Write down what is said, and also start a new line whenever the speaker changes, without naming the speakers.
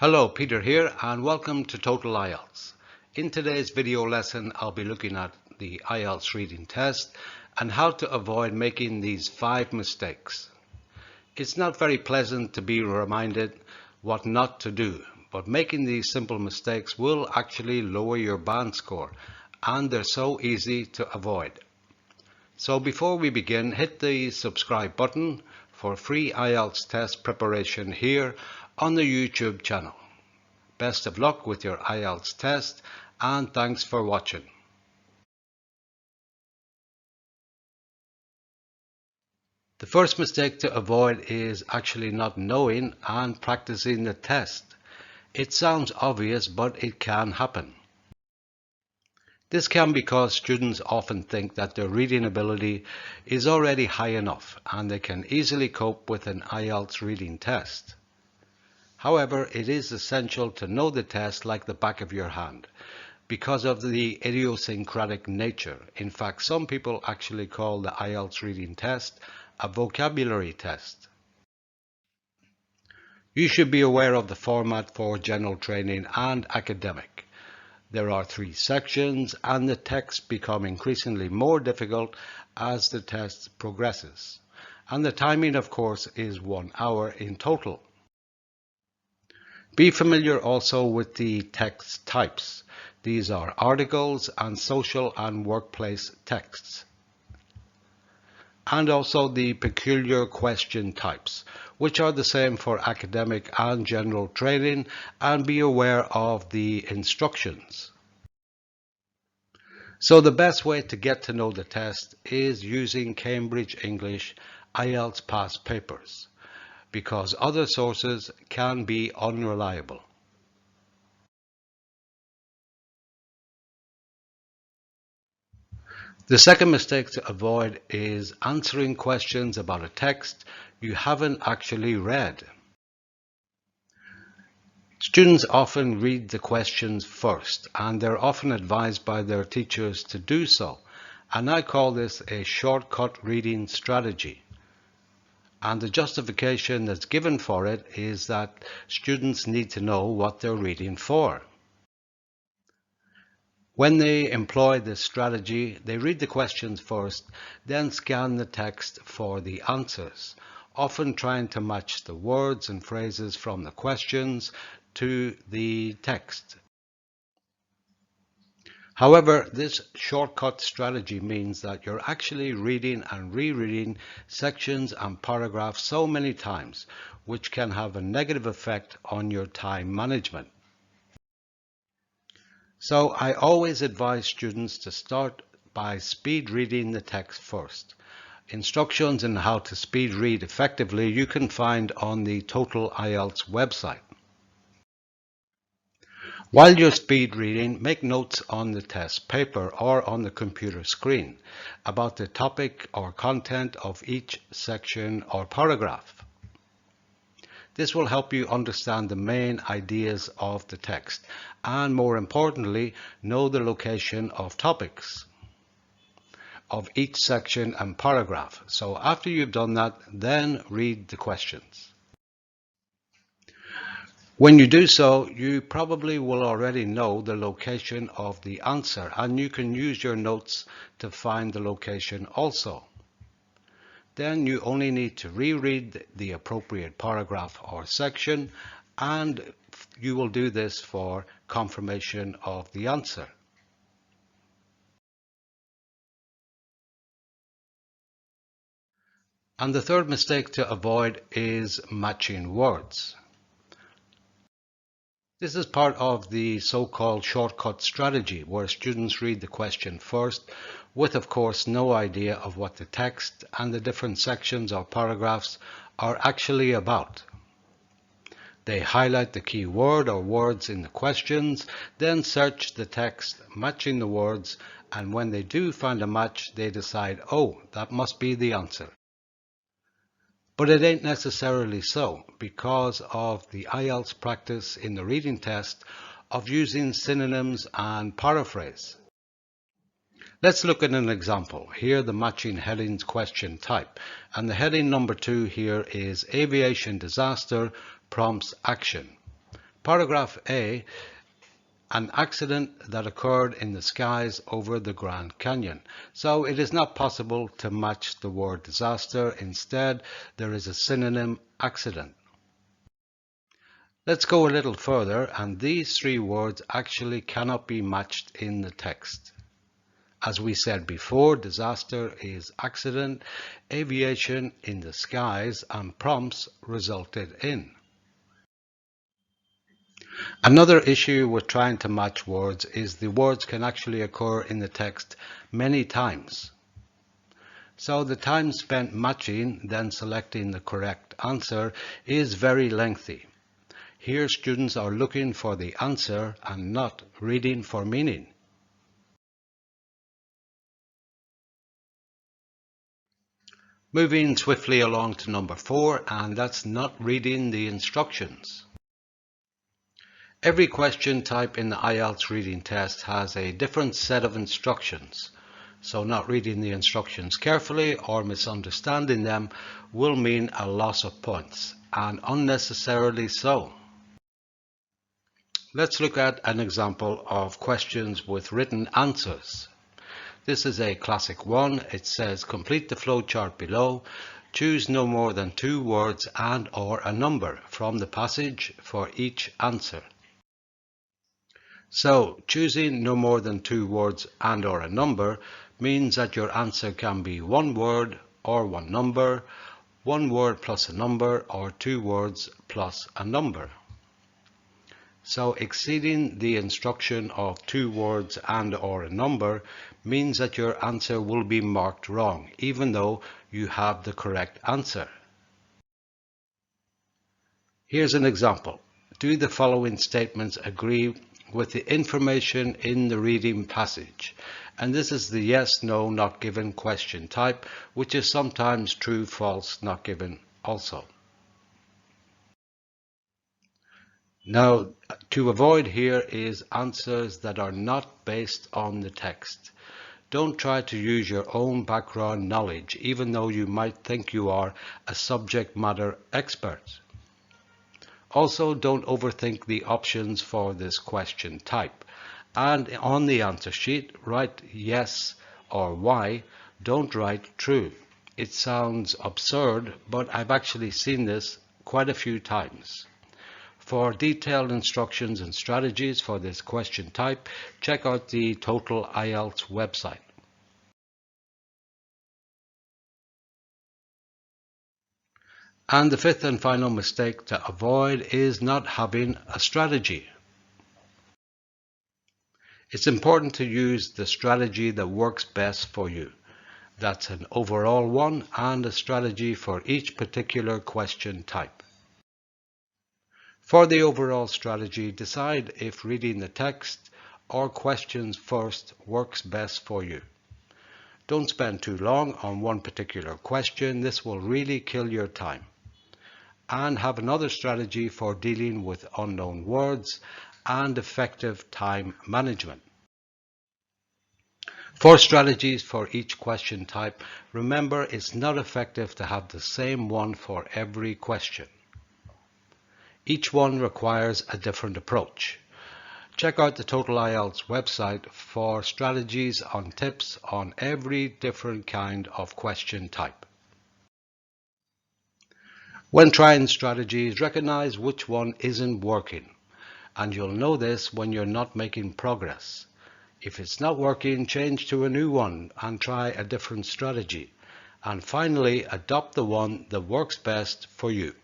Hello, Peter here and welcome to Total IELTS. In today's video lesson, I'll be looking at the IELTS reading test and how to avoid making these 5 mistakes. It's not very pleasant to be reminded what not to do, but making these simple mistakes will actually lower your band score, and they're so easy to avoid. So before we begin, hit the subscribe button for free IELTS test preparation here on the YouTube channel. Best of luck with your IELTS test and thanks for watching. The first mistake to avoid is actually not knowing and practicing the test. It sounds obvious, but it can happen. This can be because students often think that their reading ability is already high enough and they can easily cope with an IELTS reading test. However, it is essential to know the test like the back of your hand because of the idiosyncratic nature. In fact, some people actually call the IELTS reading test a vocabulary test. You should be aware of the format for general training and academic. There are 3 sections and the texts become increasingly more difficult as the test progresses. And the timing, of course, is 1 hour in total. Be familiar also with the text types. These are articles and social and workplace texts. And also the peculiar question types, which are the same for academic and general training, and be aware of the instructions. So the best way to get to know the test is using Cambridge English IELTS past papers, because other sources can be unreliable. The second mistake to avoid is answering questions about a text you haven't actually read. Students often read the questions first, and they're often advised by their teachers to do so. And I call this a shortcut reading strategy. And the justification that's given for it is that students need to know what they're reading for. When they employ this strategy, they read the questions first, then scan the text for the answers, often trying to match the words and phrases from the questions to the text. However, this shortcut strategy means that you're actually reading and rereading sections and paragraphs so many times, which can have a negative effect on your time management. So I always advise students to start by speed reading the text first. Instructions on how to speed read effectively you can find on the Total-IELTS website. While you're speed reading, make notes on the test paper or on the computer screen about the topic or content of each section or paragraph. This will help you understand the main ideas of the text and, more importantly, know the location of topics of each section and paragraph. So after you've done that, then read the questions. When you do so, you probably will already know the location of the answer, and you can use your notes to find the location also. Then you only need to reread the appropriate paragraph or section, and you will do this for confirmation of the answer. And the third mistake to avoid is matching words. This is part of the so-called shortcut strategy, where students read the question first with, of course, no idea of what the text and the different sections or paragraphs are actually about. They highlight the key word or words in the questions, then search the text matching the words, and when they do find a match, they decide, oh, that must be the answer. But it ain't necessarily so, because of the IELTS practice in the reading test of using synonyms and paraphrase. Let's look at an example. Here the matching headings question type, and the heading number 2 here is Aviation Disaster Prompts Action. Paragraph A, an accident that occurred in the skies over the Grand Canyon. So it is not possible to match the word disaster. Instead, there is a synonym, accident. Let's go a little further, and these three words actually cannot be matched in the text. As we said before, disaster is accident, aviation in the skies, and prompts resulted in. Another issue with trying to match words is the words can actually occur in the text many times. So the time spent matching, then selecting the correct answer is very lengthy. Here students are looking for the answer and not reading for meaning. Moving swiftly along to number 4, and that's not reading the instructions. Every question type in the IELTS reading test has a different set of instructions. So not reading the instructions carefully or misunderstanding them will mean a loss of points, and unnecessarily so. Let's look at an example of questions with written answers. This is a classic one. It says complete the flowchart below. Choose no more than 2 words and or a number from the passage for each answer. So choosing no more than 2 words and or a number means that your answer can be 1 word or 1 number, 1 word plus a number, or 2 words plus a number. So exceeding the instruction of 2 words and or a number means that your answer will be marked wrong, even though you have the correct answer. Here's an example. Do the following statements agree with the information in the reading passage? And this is the yes, no, not given question type, which is sometimes true, false, not given also. Now, to avoid here is answers that are not based on the text. Don't try to use your own background knowledge, even though you might think you are a subject matter expert. Also, don't overthink the options for this question type. And on the answer sheet, write yes or why. Don't write true. It sounds absurd, but I've actually seen this quite a few times. For detailed instructions and strategies for this question type, check out the Total-IELTS website. And the fifth and final mistake to avoid is not having a strategy. It's important to use the strategy that works best for you. That's an overall one and a strategy for each particular question type. For the overall strategy, decide if reading the text or questions first works best for you. Don't spend too long on one particular question. This will really kill your time. And have another strategy for dealing with unknown words and effective time management. For strategies for each question type, remember it's not effective to have the same one for every question. Each one requires a different approach. Check out the Total-IELTS website for strategies and tips on every different kind of question type. When trying strategies, recognize which one isn't working, and you'll know this when you're not making progress. If it's not working, change to a new one and try a different strategy. And finally, adopt the one that works best for you.